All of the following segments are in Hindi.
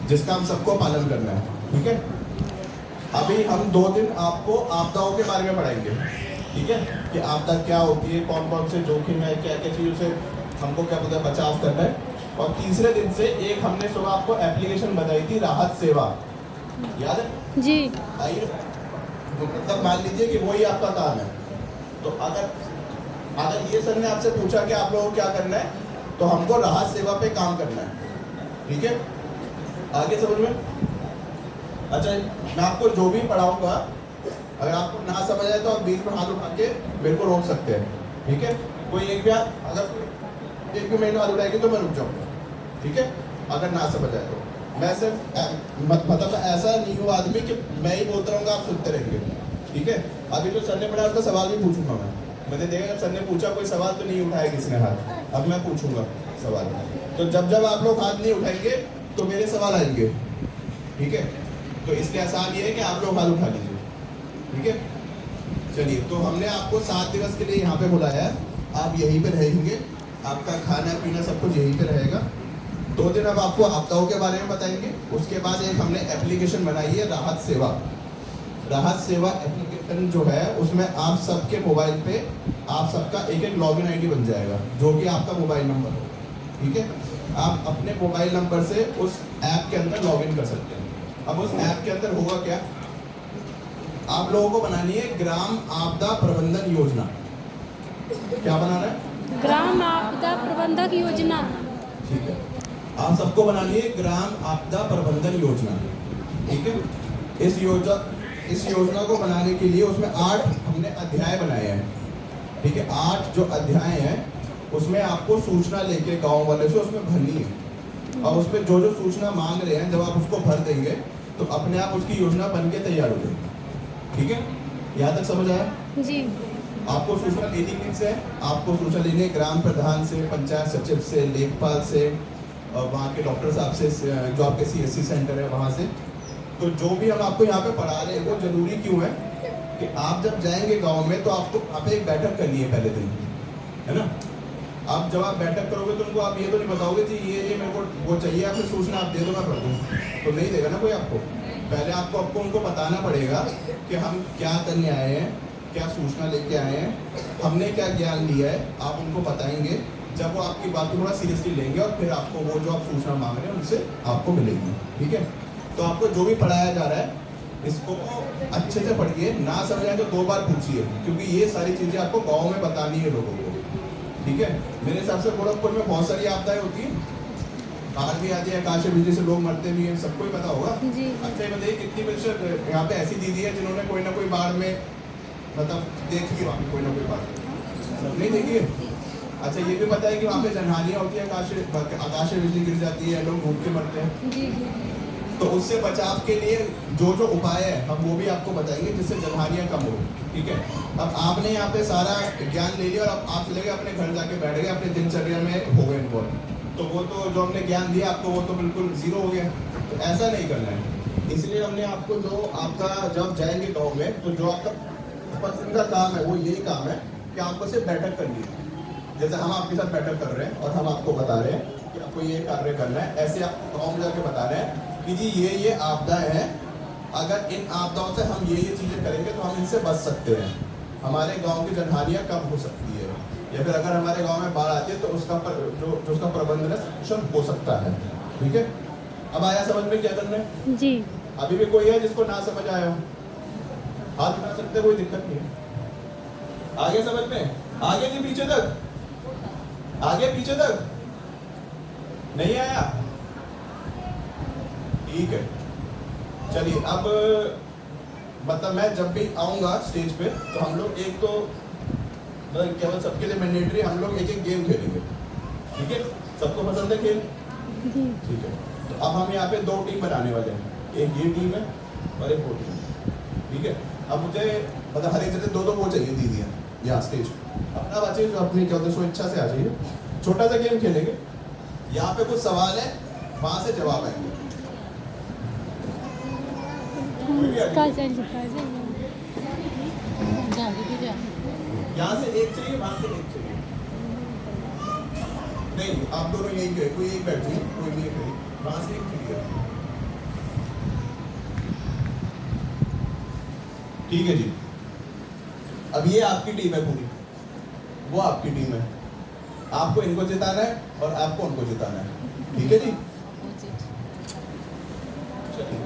जिसका हम सबको पालन करना है। ठीक है, अभी हम 2 दिन आपको आपदाओं के बारे में पढ़ाएंगे। ठीक है, कि आपदा क्या होती है, कौन कौन से जोखिम है, क्या क्या चीज़ों से हमको क्या पता बचाव करना है। और तीसरे दिन से एक हमने सुबह आपको एप्लीकेशन बताई थी, राहत सेवा, याद है जी। आइए, तो मतलब मान लीजिए कि वही आपका काम है। तो अगर ये सर ने आपसे पूछा कि आप लोगों को क्या करना है, तो हमको राहत सेवा पे काम करना है। ठीक है, आगे समझ में? अच्छा, मैं आपको जो भी पढ़ाऊंगा, अगर आपको ना समझ आए तो आप बीच में हाथ उठा के मेरे को रोक सकते हैं। ठीक है, कोई एक भी अगर एक भी महीना हाथ उठाएगी तो मैं रुक जाऊंगा। ठीक है, अगर ना समझ आए तो मैं सिर्फ मतलब ऐसा नहीं हूँ आदमी कि मैं ही बोलता रहूँगा, आप सुनते रहेंगे। ठीक है, अभी जो सर ने पढ़ा उसका सवाल भी पूछूंगा मैंने देखा सर ने पूछा कोई सवाल तो नहीं उठाया किसी ने हाथ, अब मैं पूछूंगा सवाल। तो जब जब आप लोग हाथ नहीं उठाएंगे तो मेरे सवाल आएंगे। ठीक है, तो इसलिए आसान ये है कि आप लोग हाथ उठा लीजिए। ठीक है, चलिए, तो हमने आपको 7 दिवस के लिए यहाँ पे बुलाया है, आप यहीं पे रहेंगे, आपका खाना पीना सब कुछ यहीं पे रहेगा। 2 दिन अब आपको आपदाओं के बारे में बताएंगे। उसके बाद एक हमने एप्लीकेशन बनाई है, राहत सेवा। राहत सेवा एप्लीकेशन जो है उसमें आप सबके मोबाइल पे आप सबका एक लॉगिन आईडी बन जाएगा, जो कि आपका मोबाइल नंबर हो। ठीक है, आप अपने मोबाइल नंबर से उस ऐप के अंदर लॉगिन कर सकते हैं। अब उस ऐप के अंदर होगा क्या, आप लोगों को बनानी है ग्राम आपदा प्रबंधन योजना। क्या बनाना है? ग्राम आपदा प्रबंधक योजना। ठीक है, आप सबको बनानी है ग्राम आपदा प्रबंधन योजना। ठीक है, इस योजना को बनाने के लिए उसमें 8 हमने अध्याय बनाए हैं। ठीक है, 8 जो अध्याय हैं उसमें आपको सूचना लेके गांव वाले से उसमें भरनी है। और उसमें जो जो सूचना मांग रहे हैं, जब आप उसको भर देंगे तो अपने आप उसकी योजना बन के तैयार हो जाएगी। ठीक है, यहाँ तक समझ आया? जी। आपको सूचना लेनी किनसे है? आपको सूचना लेनी है ग्राम प्रधान से, पंचायत सचिव से, लेखपाल से, और वहाँ के डॉक्टर साहब से, जो आपके CSC सेंटर है वहाँ से। तो जो भी हम आपको यहाँ पे पढ़ा रहे हैं वो जरूरी क्यों है कि आप जब जाएंगे गांव में तो आपको वहाँ पे एक बैठक करनी है पहले दिन, है ना? आप जब आप बैठक करोगे तो उनको आप ये तो नहीं बताओगे कि ये मेरे को वो चाहिए, आपने सूचना आप दे दो मैं पढ़ दूँ, तो नहीं देगा ना कोई आपको। पहले आपको उनको बताना पड़ेगा कि हम क्या करने आए हैं, क्या सूचना लेके आए हैं, हमने क्या ज्ञान लिया है, आप उनको बताएंगे। जब वो आपकी बात को थोड़ा सीरियसली लेंगे और फिर आपको वो जो आप सूचना मांग रहे हैं उनसे आपको मिलेगी। ठीक है, तो आपको जो भी पढ़ाया जा रहा है इसको अच्छे से पढ़िए, ना समझ आए तो 2 बार पूछिए, क्योंकि ये सारी चीज़ें आपको गाँव में बतानी है लोगों को। ठीक है, मेरे हिसाब से गोरखपुर में बहुत सारी आपदाएं होती हैं, बाढ़ भी आती है, आकाशीय बिजली से लोग मरते भी हैं, सबको ही पता होगा। जी। अच्छा, ये बताइए कितनी प्रतिशत यहाँ पे ऐसी दीदी है जिन्होंने कोई ना कोई बाढ़ में मतलब देखी है, वहाँ पे कोई ना कोई बाढ़ नहीं देखी है? अच्छा, ये भी पता है कि वहाँ पे जनहानियाँ होती है, आकाशीय बिजली गिर जाती है, लोग भूख के मरते हैं। जी। तो उससे बचाव के लिए जो जो उपाय है हम वो भी आपको बताएंगे जिससे जनहानियाँ कम हो। ठीक है, अब आपने यहाँ पे सारा ज्ञान ले लिया और अब आप चले गए अपने घर जाके बैठ गए, अपने दिनचर्या में हो गए इन्वॉल्व, तो वो तो जो हमने ज्ञान दिया आपको वो तो बिल्कुल जीरो हो गया। तो ऐसा नहीं करना है, इसलिए हमने आपको जो आपका जब जाएंगे गाँव में तो जो आपका पसंद का काम है वो यही काम है कि आपको सिर्फ बैठक करनी है। जैसे हम आपके साथ बैठक कर रहे हैं और हम आपको बता रहे हैं कि आपको ये कार्य करना है, ऐसे आप गाँव में जाके बता रहे हैं कि जी ये आपदाएं हैं, अगर इन आपदाओं से हम ये चीज़ें करेंगे तो हम इनसे बच सकते हैं, हमारे गांव की जनहानियाँ कम हो सकती है, या फिर अगर हमारे गांव में बाढ़ आती है तो उसका जो उसका प्रबंधन सक्षम हो सकता है। ठीक है, अब आया समझ में क्या करना है? जी। अभी भी कोई है जिसको ना समझ आया हो? हाथ उठा सकते, कोई दिक्कत नहीं है। आगे समझ में? आगे कि पीछे तक? आगे पीछे तक नहीं आया? ठीक है, चलिए, अब मतलब मैं जब भी आऊँगा स्टेज पे तो हम लोग एक तो मतलब केवल सबके लिए मैंडेटरी हम लोग एक गेम खेलेंगे। ठीक है, सबको पसंद है खेल? ठीक है, तो अब हम यहाँ पे 2 टीम बनाने वाले हैं, एक ये टीम है और एक वो टीम है। ठीक है, अब मुझे मतलब हर एक जगह 2-2 वो चाहिए दीदियाँ यहाँ स्टेज अपना बच्चे जो अपनी क्या होता है स्वेच्छा से आ जाइए। छोटा सा गेम खेलेंगे, यहाँ पे कुछ सवाल है, वहाँ से जवाब आएंगे। यहाँ से एक चाहिए, वहाँ से एक चाहिए। नहीं, आप दोनों यही कहे, कोई एक बैठ जाइए, कोई भी एक करिए, वहाँ से एक चाहिए। ठीक है जी। अब ये आपकी टीम है पूरी, वो आपकी टीम है। आपको इनको जिताना है और आपको उनको जिताना है, ठीक है जी। चलिए,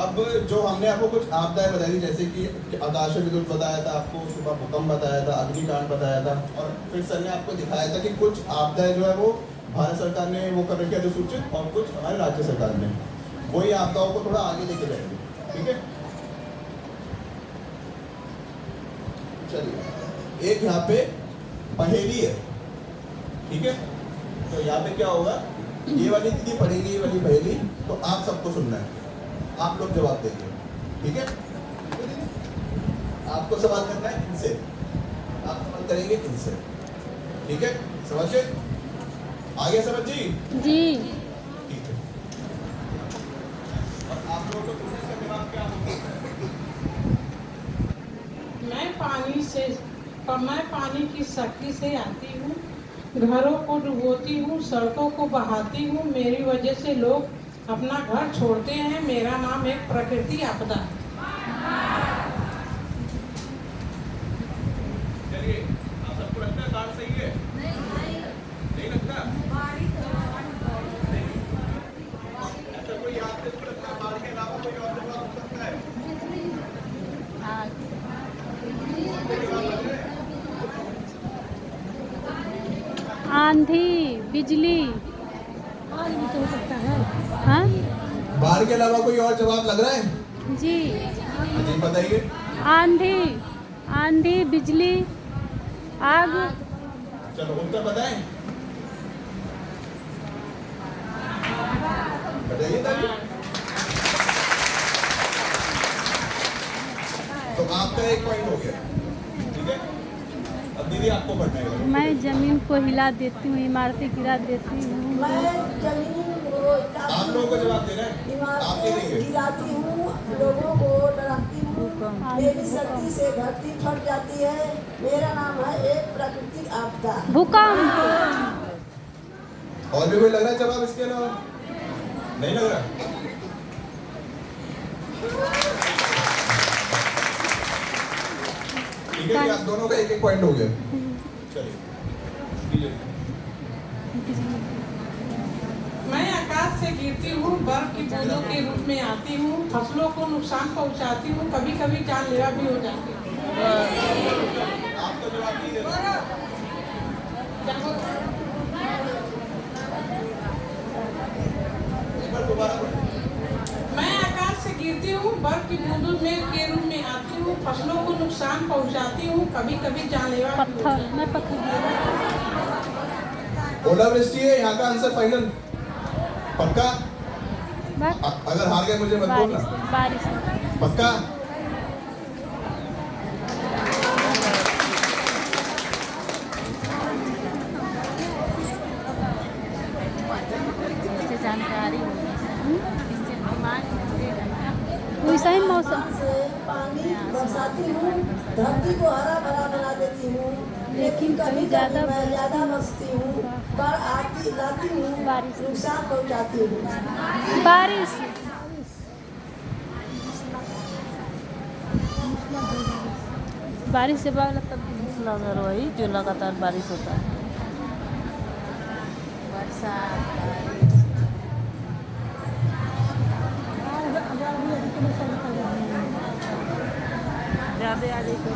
अब जो हमने आपको कुछ आपदाएं बताई, जैसे कि आकाश विद्युत बताया था आपको, सुबह भूकंप बताया था, अग्निकांड बताया था, और फिर सर ने आपको दिखाया था कि कुछ आपदाएं जो है वो भारत सरकार ने वो कर रखी है अधिसूचित, और कुछ हमारे राज्य सरकार ने। वही आपदाओं को थोड़ा आगे लेके जाएंगे, ठीक है। चलिए, एक यहाँ पे पहेली है, ठीक है। तो यहाँ पे क्या होगा, ये वाली दीदी पढ़ेगी ये वाली पहेली, तो आप सबको सुनना है, आप लोग जवाब देंगे, ठीक है। आपको सवाल करना है इनसे, आप सवाल करेंगे इनसे, ठीक है। समझिए, आगे समझ जी। ठीक है। और आप लोगों को पूछने का जवाब क्या होगा? मैं पानी की शक्ति से आती हूँ, घरों को डुबोती हूँ, सड़कों को बहाती हूँ, मेरी वजह से लोग अपना घर छोड़ते हैं, मेरा नाम है प्रकृति आपदा। चलिए, आप सबको लगता है बात सही है? नहीं लगता? ऐसा कोई आपको लगता है बाढ़ के अलावा कोई और जवाब हो सकता है? आंधी, बिजली। भी तो हो सकता है। हाँ बाढ़ के अलावा कोई और जवाब लग रहा है? जी। जी बताइए। आंधी, बिजली, आग। चलो उत्तर बताएं। बताइए तभी। तो आपका एक पॉइंट हो गया, ठीक है। अब दीदी आपको पढ़ना है। मैं जमीन को हिला देती हूँ, इमारतें गिरा देती हूँ। मैं जमीन आप लोगों को जवाब देना है, आप नहीं देंगे। गिराती हूँ, लोगों को डराती हूँ, मेरी शक्ति से धरती फट जाती है, मेरा नाम है एक प्राकृतिक आपदा। भूकंप। और भी कोई लग रहा है जवाब इसके अलावा? नहीं लग रहा? ठीक है, आप दोनों का एक एक पॉइंट हो गया। चलिए, मैं आकाश से गिरती हूँ, बर्फ की बूंदों के रूप में आती हूँ, फसलों को नुकसान पहुँचाती हूँ, कभी कभी जानलेवा भी हो जाती हूँ। आपको जवाब नहीं दे रहा। एक बार दोबारा पढ़ो। मैं आकाश से गिरती हूँ, बर्फ की बूंदों के रूप में आती हूँ, फसलों को नुकसान पहुँचाती हूँ, कभी कभी जानलेवा भी हो जाती हूँ। मैं पत्थर। ओलावृष्टि है यहाँ का आंसर फाइनल, पक्का? अगर हार गए मुझे मत बोलना। बारिश। पक्का? जानकारी वैसा ही मौसम से पानी बरसाती हूँ, धरती को हरा भरा बना देती हूँ, लेकिन कभी कभी मैं ज्यादा बरसती हूँ, बाढ़ आती लाती हूँ, नुकसान पहुँचाती हूँ। बारिश। बारिश से बाद तब मूसलाधार वही जो लगातार बारिश होता है। ज़्यादा आ जाए तो